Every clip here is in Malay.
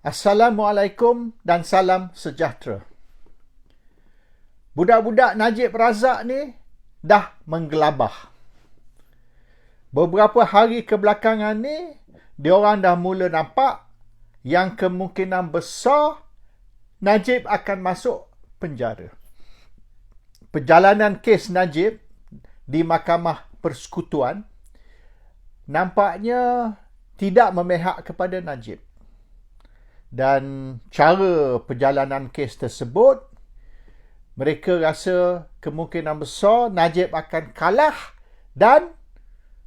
Assalamualaikum dan salam sejahtera. Budak-budak Najib Razak ni dah menggelabah. Beberapa hari kebelakangan ni, diorang dah mula nampak yang kemungkinan besar Najib akan masuk penjara. Perjalanan kes Najib di Mahkamah Persekutuan nampaknya tidak memihak kepada Najib. Dan cara perjalanan kes tersebut, mereka rasa kemungkinan besar Najib akan kalah dan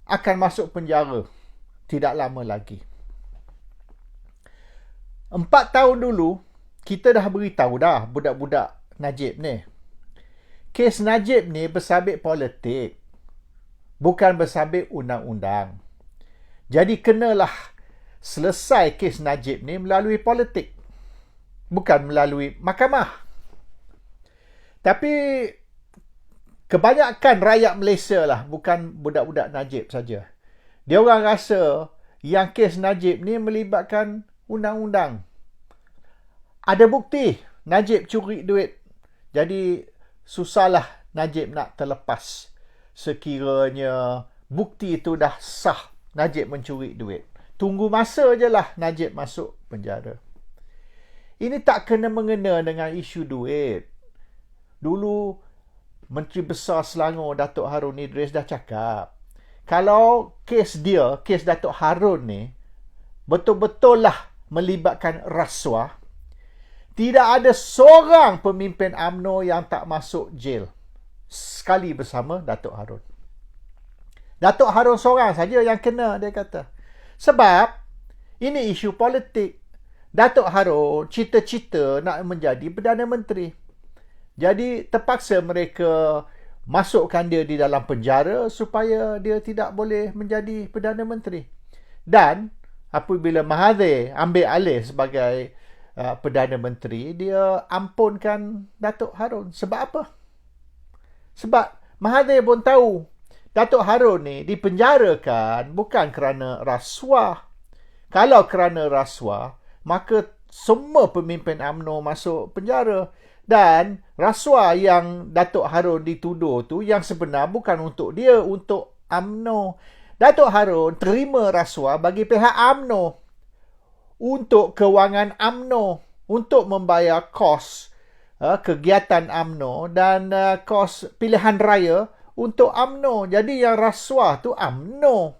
akan masuk penjara tidak lama lagi. 4 tahun dulu, kita dah beritahu dah budak-budak Najib ni. Kes Najib ni bersabit politik, bukan bersabit undang-undang. Jadi kenalah selesai kes Najib ni melalui politik, bukan melalui mahkamah. Tapi kebanyakan rakyat Malaysia lah, bukan budak-budak Najib saja. Dia orang rasa yang kes Najib ni melibatkan undang-undang. Ada bukti Najib curi duit. Jadi susahlah Najib nak terlepas sekiranya bukti itu dah sah Najib mencuri duit. Tunggu masa je lah Najib masuk penjara. Ini tak kena-mengena dengan isu duit. Dulu Menteri Besar Selangor Datuk Harun Idris dah cakap, kalau kes dia, kes Datuk Harun ni, betul-betul lah melibatkan rasuah, tidak ada seorang pemimpin UMNO yang tak masuk jail sekali bersama Datuk Harun. Datuk Harun seorang saja yang kena, dia kata. Sebab ini isu politik. Datuk Harun cita-cita nak menjadi Perdana Menteri. Jadi terpaksa mereka masukkan dia di dalam penjara supaya dia tidak boleh menjadi Perdana Menteri. Dan apabila Mahathir ambil alih sebagai Perdana Menteri, dia ampunkan Datuk Harun. Sebab apa? Sebab Mahathir pun tahu Datuk Harun ni dipenjarakan bukan kerana rasuah. Kalau kerana rasuah, maka semua pemimpin UMNO masuk penjara. Dan rasuah yang Datuk Harun dituduh tu yang sebenar bukan untuk dia, untuk UMNO. Datuk Harun terima rasuah bagi pihak UMNO untuk kewangan UMNO, untuk membayar kos kegiatan UMNO dan kos pilihan raya untuk UMNO. Jadi yang rasuah tu UMNO,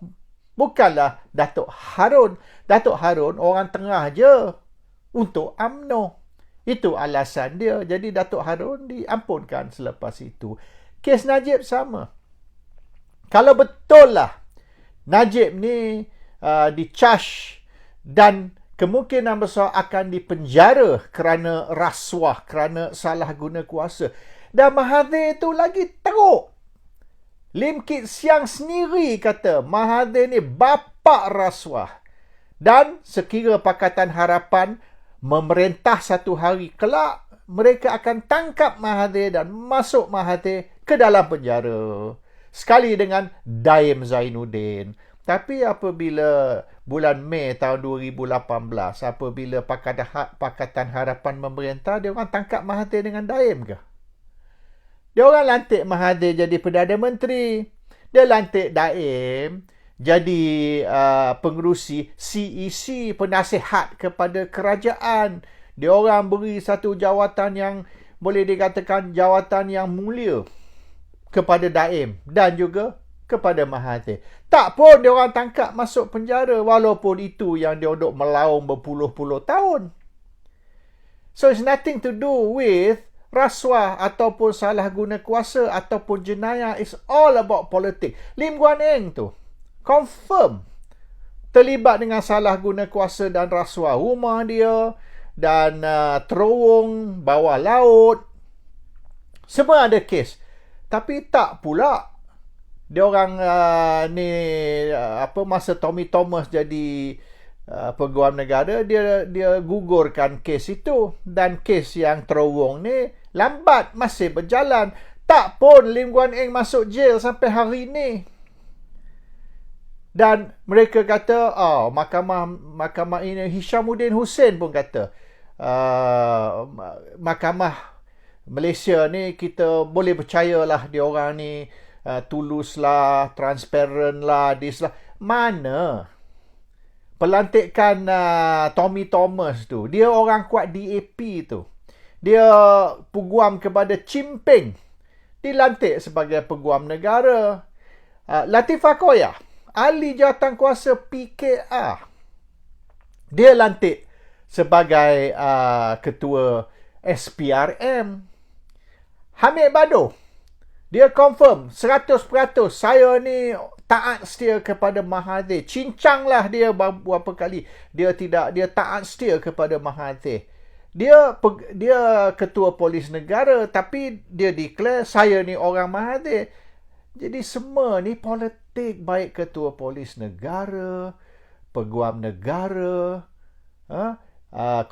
bukanlah Datuk Harun. Datuk Harun orang tengah je untuk UMNO. Itu alasan dia. Jadi Datuk Harun diampunkan selepas itu. Kes Najib sama. Kalau betul lah Najib ni di-charge dan kemungkinan besar akan dipenjara kerana rasuah, kerana salah guna kuasa. Dan Mahathir tu lagi teruk. Lim Kit Siang sendiri kata Mahathir ni bapa rasuah. Dan sekira Pakatan Harapan memerintah satu hari kelak, mereka akan tangkap Mahathir dan masuk Mahathir ke dalam penjara. Sekali dengan Daim Zainuddin. Tapi apabila bulan Mei tahun 2018, apabila Pakatan Harapan memerintah, dia orang tangkap Mahathir dengan Daim ke? Dia orang lantik Mahathir jadi Perdana Menteri. Dia lantik Daim jadi pengerusi CEC, penasihat kepada kerajaan. Dia orang beri satu jawatan yang boleh dikatakan jawatan yang mulia kepada Daim dan juga kepada Mahathir. Tak pun dia orang tangkap masuk penjara, walaupun itu yang dia duduk melaung berpuluh-puluh tahun. So it's nothing to do with rasuah ataupun salah guna kuasa ataupun jenayah. It's all about politik. Lim Guan Eng tu confirm terlibat dengan salah guna kuasa dan rasuah. Rumah dia dan terowong bawah laut, semua ada kes. Tapi tak pula dia orang masa Tommy Thomas jadi Peguam Negara, dia gugurkan kes itu. Dan kes yang terowong ni lambat masih berjalan. Tak pun Lim Guan Eng masuk jail sampai hari ini. Dan mereka kata, mahkamah ini, Hishamuddin Hussein pun kata, mahkamah Malaysia ni kita boleh percayalah dia orang ni tulus lah, transparent lah, this lah. Mana pelantikan Tommy Thomas tu, dia orang kuat DAP tu, dia peguam kepada Chimping, dilantik sebagai peguam negara. Latifah Koya, ahli jawatankuasa PKR, dia lantik sebagai ketua SPRM. Hamid Bado, dia confirm 100% saya ni taat setia kepada Mahathir. Cincanglah dia beberapa kali. Dia taat setia kepada Mahathir. Dia ketua polis negara, tapi dia declare saya ni orang Mahathir. Jadi semua ni politik, baik ketua polis negara, peguam negara,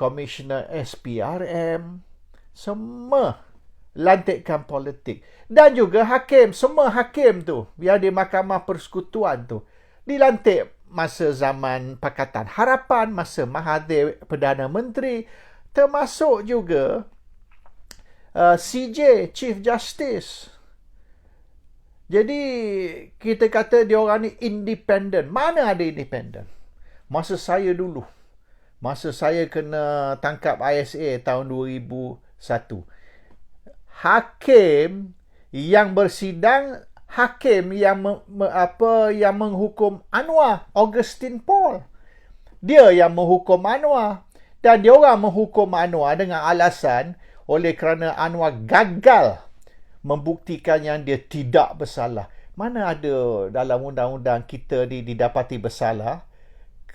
komisioner SPRM, semua lantikan politik. Dan juga hakim, semua hakim tu yang di Mahkamah Persekutuan tu dilantik masa zaman Pakatan Harapan, masa Mahathir Perdana Menteri, termasuk juga CJ, Chief Justice. Jadi kita kata dia orang ni independent. Mana ada independent? Masa saya dulu, masa saya kena tangkap ISA tahun 2001, hakim yang bersidang, hakim yang yang menghukum Anwar, Augustine Paul. Dia yang menghukum Anwar, dan dia orang menghukum Anwar dengan alasan oleh kerana Anwar gagal membuktikan yang dia tidak bersalah. Mana ada dalam undang-undang kita didapati bersalah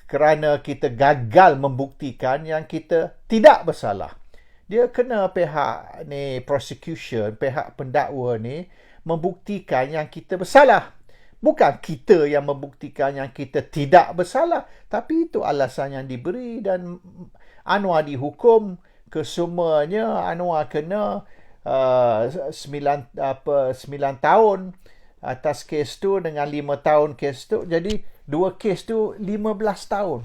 kerana kita gagal membuktikan yang kita tidak bersalah. Dia kena pihak ni prosecution, pihak pendakwa ni membuktikan yang kita bersalah. Bukan kita yang membuktikan yang kita tidak bersalah. Tapi itu alasan yang diberi, dan Anwar dihukum kesemuanya. Anwar kena 9 tahun atas kes tu, dengan 5 tahun kes tu. Jadi 2 kes tu 15 tahun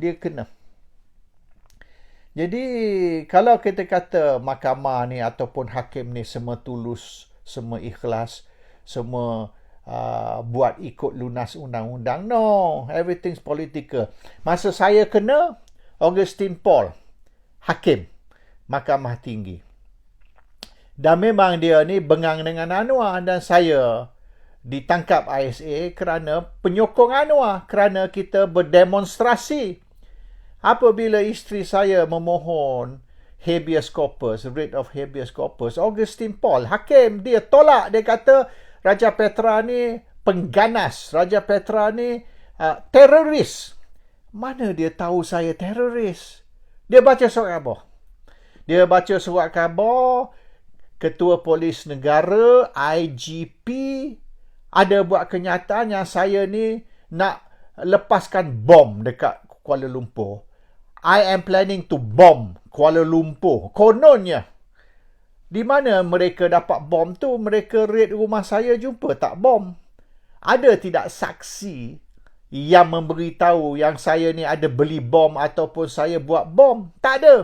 dia kena. Jadi kalau kita kata mahkamah ni ataupun hakim ni semua tulus, semua ikhlas, semua buat ikut lunas undang-undang, no, everything's political. Masa saya kena, Augustine Paul, hakim Mahkamah Tinggi, dan memang dia ni bengang dengan Anwar, dan saya ditangkap ISA kerana penyokong Anwar, kerana kita berdemonstrasi apabila isteri saya memohon habeas corpus, writ of habeas corpus. Augustine Paul, hakim, dia tolak. Dia kata Raja Petra ni pengganas, Raja Petra ni teroris. Mana dia tahu saya teroris? Dia baca surat khabar. Dia baca surat khabar, Ketua Polis Negara, IGP, ada buat kenyataan yang saya ni nak lepaskan bom dekat Kuala Lumpur. I am planning to bomb Kuala Lumpur. Kononnya. Di mana mereka dapat bom tu? Mereka raid rumah saya, jumpa tak bom. Ada tidak saksi yang memberitahu yang saya ni ada beli bom ataupun saya buat bom? Tak ada.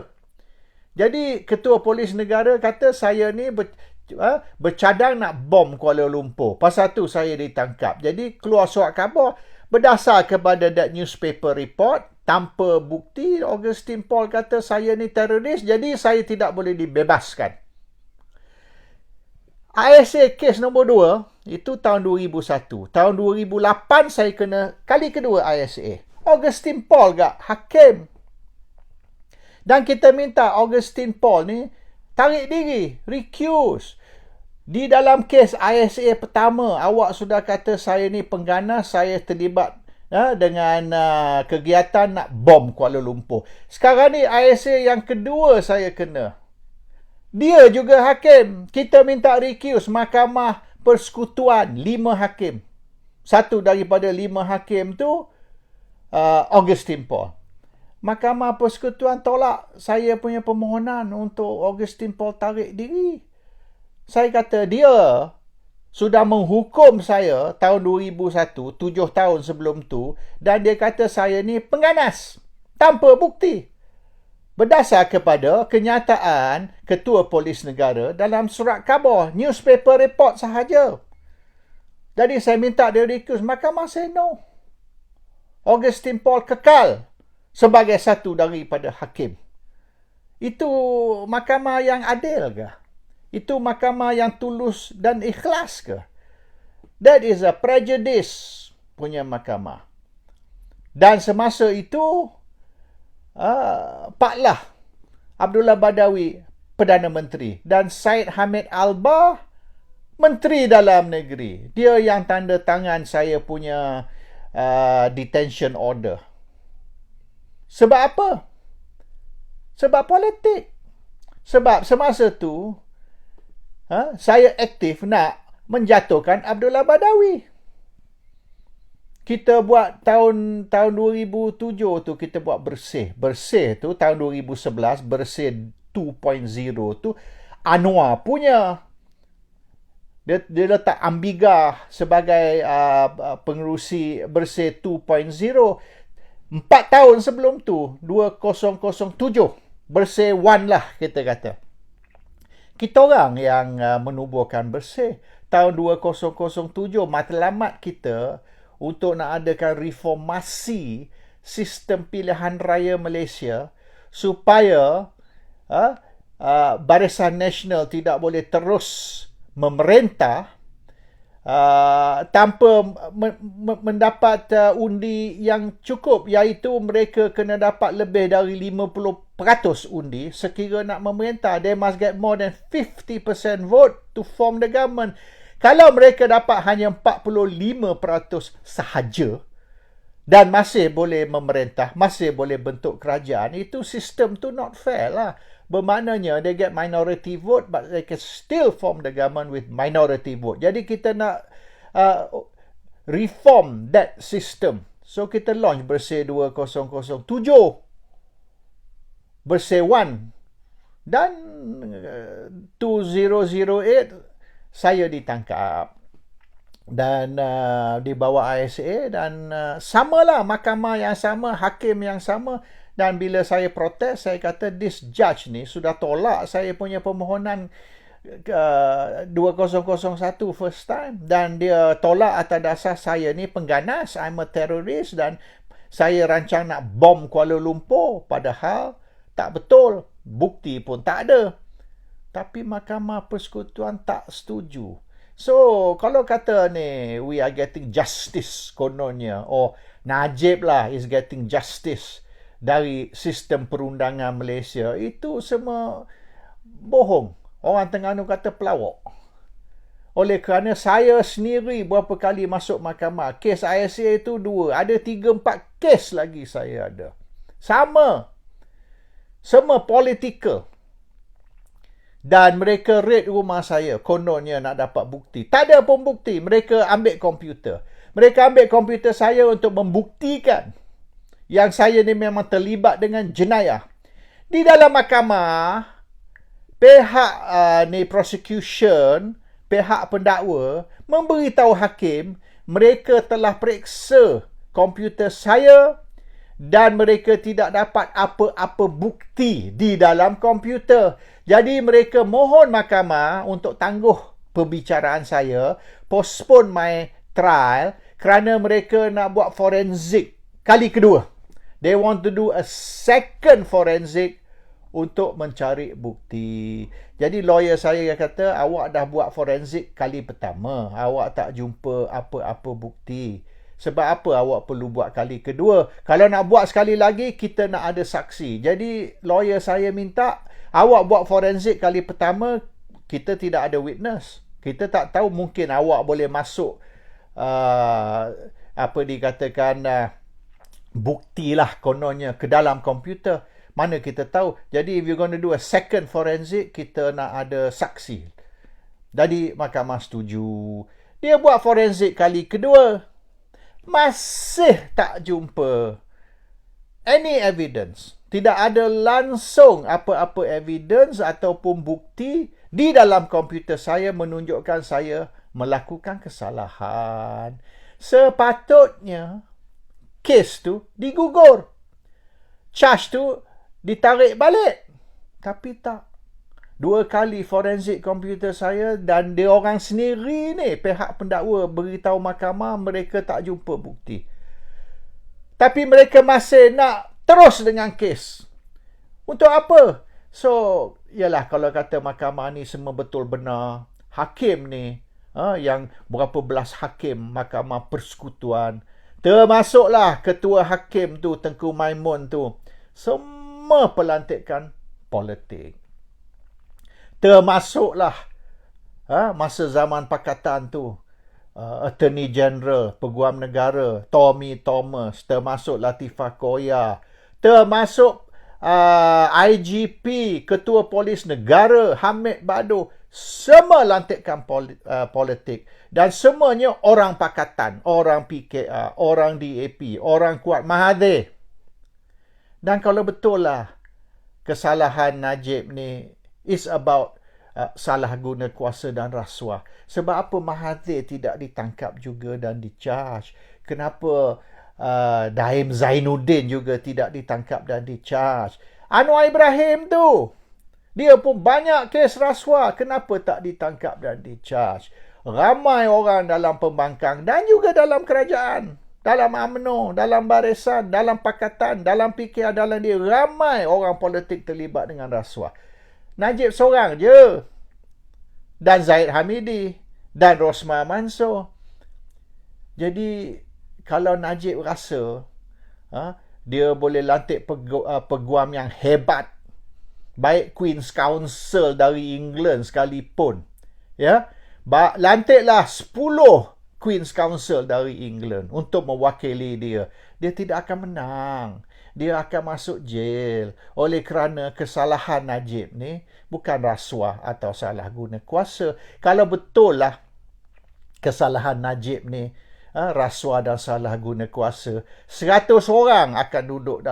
Jadi Ketua Polis Negara kata saya ni bercadang nak bom Kuala Lumpur. Pasal tu saya ditangkap. Jadi keluar surat khabar berdasar kepada that newspaper report. Tanpa bukti, Augustine Paul kata saya ni teroris, jadi saya tidak boleh dibebaskan. ISA kes nombor 2, itu tahun 2001. Tahun 2008 saya kena kali kedua ISA. Augustine Paul hakim. Dan kita minta Augustine Paul ni tarik diri, recuse. Di dalam kes ISA pertama, awak sudah kata saya ni pengganas, saya terlibat dengan kegiatan nak bom Kuala Lumpur. Sekarang ni ISA yang kedua saya kena. Dia juga hakim. Kita minta recuse. Mahkamah Persekutuan, 5 hakim. Satu daripada 5 hakim tu Augustine Paul. Mahkamah Persekutuan tolak saya punya permohonan untuk Augustine Paul tarik diri. Saya kata dia sudah menghukum saya tahun 2001, 7 tahun sebelum tu, dan dia kata saya ni pengganas tanpa bukti. Berdasar kepada kenyataan Ketua Polis Negara dalam surat khabar, newspaper report sahaja. Jadi saya minta dia recuse, mahkamah say no. Augustine Paul kekal sebagai satu daripada hakim. Itu mahkamah yang adil ke? Itu mahkamah yang tulus dan ikhlas ke? That is a prejudice punya mahkamah. Dan semasa itu, Pak Lah Abdullah Badawi Perdana Menteri dan Syed Hamid Albar Menteri Dalam Negeri. Dia yang tanda tangan saya punya detention order. Sebab apa? Sebab politik. Sebab semasa tu saya aktif nak menjatuhkan Abdullah Badawi. Kita buat tahun 2007 tu kita buat bersih. Bersih tu tahun 2011, bersih 2.0 tu Anwar punya. Dia letak Ambiga sebagai pengerusi bersih 2.0. 4 tahun sebelum tu, 2007, bersih 1 lah kita kata. Kita orang yang menubuhkan bersih. Tahun 2007, matlamat kita untuk nak adakan reformasi sistem pilihan raya Malaysia supaya Barisan Nasional tidak boleh terus memerintah tanpa mendapat undi yang cukup, iaitu mereka kena dapat lebih dari 50% undi sekira nak memerintah. They must get more than 50% vote to form the government. Kalau mereka dapat hanya 45% sahaja dan masih boleh memerintah, masih boleh bentuk kerajaan, itu sistem tu not fair lah. Bermaknanya they get minority vote but they can still form the government with minority vote. Jadi kita nak reform that system. So kita launch Bersih 2007, Bersih 1, dan 2008 saya ditangkap dan dibawa ISA dan samalah mahkamah yang sama, hakim yang sama. Dan bila saya protes, saya kata this judge ni sudah tolak saya punya permohonan 2001 first time. Dan dia tolak atas dasar saya ni pengganas, I'm a terrorist, dan saya rancang nak bom Kuala Lumpur. Padahal tak betul, bukti pun tak ada. Tapi Mahkamah Persekutuan tak setuju. So, kalau kata ni, we are getting justice kononnya, or Najib lah is getting justice dari sistem perundangan Malaysia, itu semua bohong. Orang Terengganu kata pelawak. Oleh kerana saya sendiri berapa kali masuk mahkamah, kes ISA itu 2, ada 3-4 kes lagi saya ada. Sama. Semua political. Dan mereka raid rumah saya, kononnya nak dapat bukti. Tak ada pun bukti. Mereka ambil komputer. Mereka ambil komputer saya untuk membuktikan yang saya ni memang terlibat dengan jenayah. Di dalam mahkamah, pihak prosecution, pihak pendakwa memberitahu hakim mereka telah periksa komputer saya dan mereka tidak dapat apa-apa bukti di dalam komputer. Jadi mereka mohon mahkamah untuk tangguh perbicaraan saya, postpone my trial, kerana mereka nak buat forensik kali kedua. They want to do a second forensic untuk mencari bukti. Jadi lawyer saya kata, awak dah buat forensik kali pertama, awak tak jumpa apa-apa bukti. Sebab apa awak perlu buat kali kedua? Kalau nak buat sekali lagi, kita nak ada saksi. Jadi lawyer saya minta, awak buat forensik kali pertama, kita tidak ada witness. Kita tak tahu, mungkin awak boleh masuk bukti lah kononnya ke dalam komputer. Mana kita tahu. Jadi if you're going to do a second forensic, kita nak ada saksi. Jadi mahkamah setuju. Dia buat forensik kali kedua. Masih tak jumpa any evidence. Tidak ada langsung apa-apa evidence ataupun bukti di dalam komputer saya menunjukkan saya melakukan kesalahan. Sepatutnya kes tu digugur. Charge tu ditarik balik. Tapi tak. 2 kali forensik komputer saya dan dia orang sendiri ni, pihak pendakwa beritahu mahkamah mereka tak jumpa bukti. Tapi mereka masih nak terus dengan kes. Untuk apa? So, yalah kalau kata mahkamah ni semua betul benar, hakim ni, yang berapa belas hakim mahkamah persekutuan, termasuklah ketua hakim tu, Tengku Maimun tu, semua pelantikan politik. Termasuklah masa zaman pakatan tu, Attorney General, Peguam Negara, Tommy Thomas, termasuk Latifah Koya, termasuk IGP, Ketua Polis Negara, Hamid Badu, semua lantikan politik. Dan semuanya orang pakatan, orang PKR, orang DAP, orang Kuat Mahathir. Dan kalau betul lah kesalahan Najib ni is about salah guna kuasa dan rasuah. Sebab apa Mahathir tidak ditangkap juga dan dicharge? Kenapa Daim Zainuddin juga tidak ditangkap dan dicharge? Anwar Ibrahim tu, dia pun banyak kes rasuah. Kenapa tak ditangkap dan dicharge? Ramai orang dalam pembangkang dan juga dalam kerajaan, dalam UMNO, dalam barisan, dalam pakatan, dalam PKR, dalam dia. Ramai orang politik terlibat dengan rasuah. Najib seorang je. Dan Zahid Hamidi. Dan Rosmah Mansor. Jadi, kalau Najib rasa dia boleh lantik peguam yang hebat, baik Queen's Counsel dari England sekalipun, lantiklah 10 Queen's Counsel dari England untuk mewakili dia. Dia tidak akan menang. Dia akan masuk jail oleh kerana kesalahan Najib ni bukan rasuah atau salah guna kuasa. Kalau betul lah kesalahan Najib ni rasuah dan salah guna kuasa, 100 orang akan duduk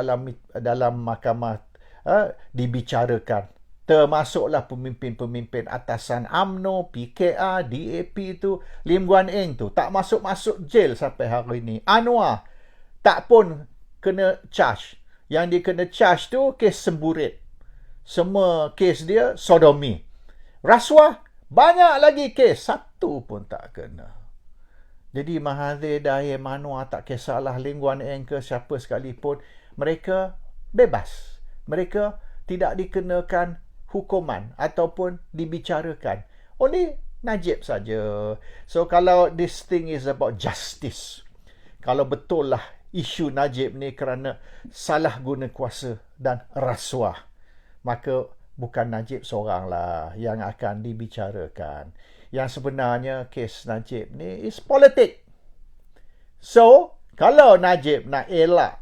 dalam mahkamah dibicarakan. Termasuklah pemimpin-pemimpin atasan UMNO, PKR, DAP tu, Lim Guan Eng tu. Tak masuk-masuk jail sampai hari ni. Anwar tak pun kena charge. Yang dia kena charge tu kes semburit. Semua kes dia sodomi. Rasuah, banyak lagi kes. Satu pun tak kena. Jadi Mahathir, Daim, Anwar, tak kisahlah Lim Guan Eng ke siapa sekalipun, mereka bebas. Mereka tidak dikenakan hukuman ataupun dibicarakan. Only Najib saja. So kalau this thing is about justice, kalau betul lah isu Najib ni kerana salah guna kuasa dan rasuah, maka bukan Najib seorang lah yang akan dibicarakan. Yang sebenarnya kes Najib ni is politik. So, kalau Najib nak elak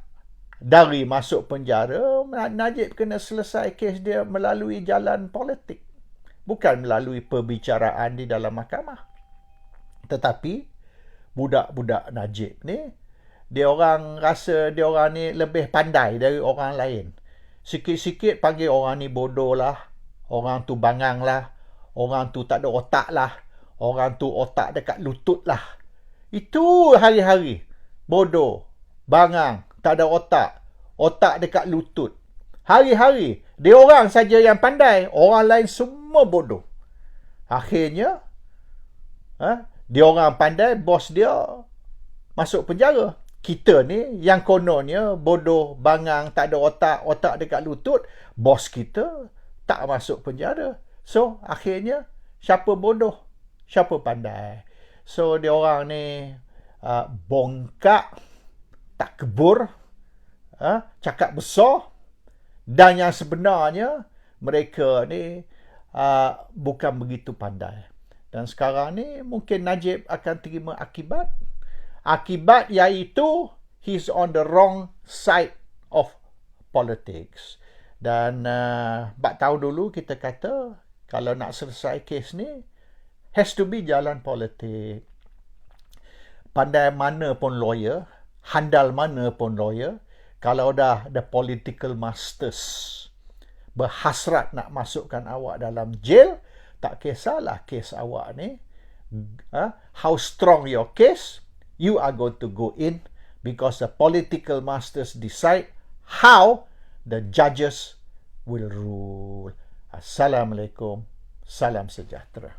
dari masuk penjara, Najib kena selesai kes dia melalui jalan politik. Bukan melalui perbicaraan di dalam mahkamah. Tetapi, budak-budak Najib ni, dia orang rasa dia orang ni lebih pandai dari orang lain. Sikit-sikit panggil orang ni bodoh lah, orang tu bangang lah, orang tu tak ada otak lah, orang tu otak dekat lutut lah. Itu hari-hari. Bodoh, bangang, tak ada otak, otak dekat lutut. Hari-hari, dia orang saja yang pandai, orang lain semua bodoh. Akhirnya, dia orang pandai, bos dia masuk penjara. Kita ni yang kononnya bodoh, bangang, tak ada otak, otak dekat lutut, bos kita tak masuk penjara. So, akhirnya, siapa bodoh? Siapa pandai? So, dia orang ni bongkak, tak kebur, cakap besar. Dan yang sebenarnya, mereka ni bukan begitu pandai. Dan sekarang ni, mungkin Najib akan terima akibat. Akibat iaitu, he's on the wrong side of politics. Dan 4 tahun dulu kita kata, kalau nak selesai kes ni, has to be jalan politik. Pandai mana pun lawyer, handal mana pun lawyer, kalau dah the political masters berhasrat nak masukkan awak dalam jail, tak kisahlah kes awak ni how strong your case, you are going to go in because the political masters decide how the judges will rule. Assalamualaikum. Salam sejahtera.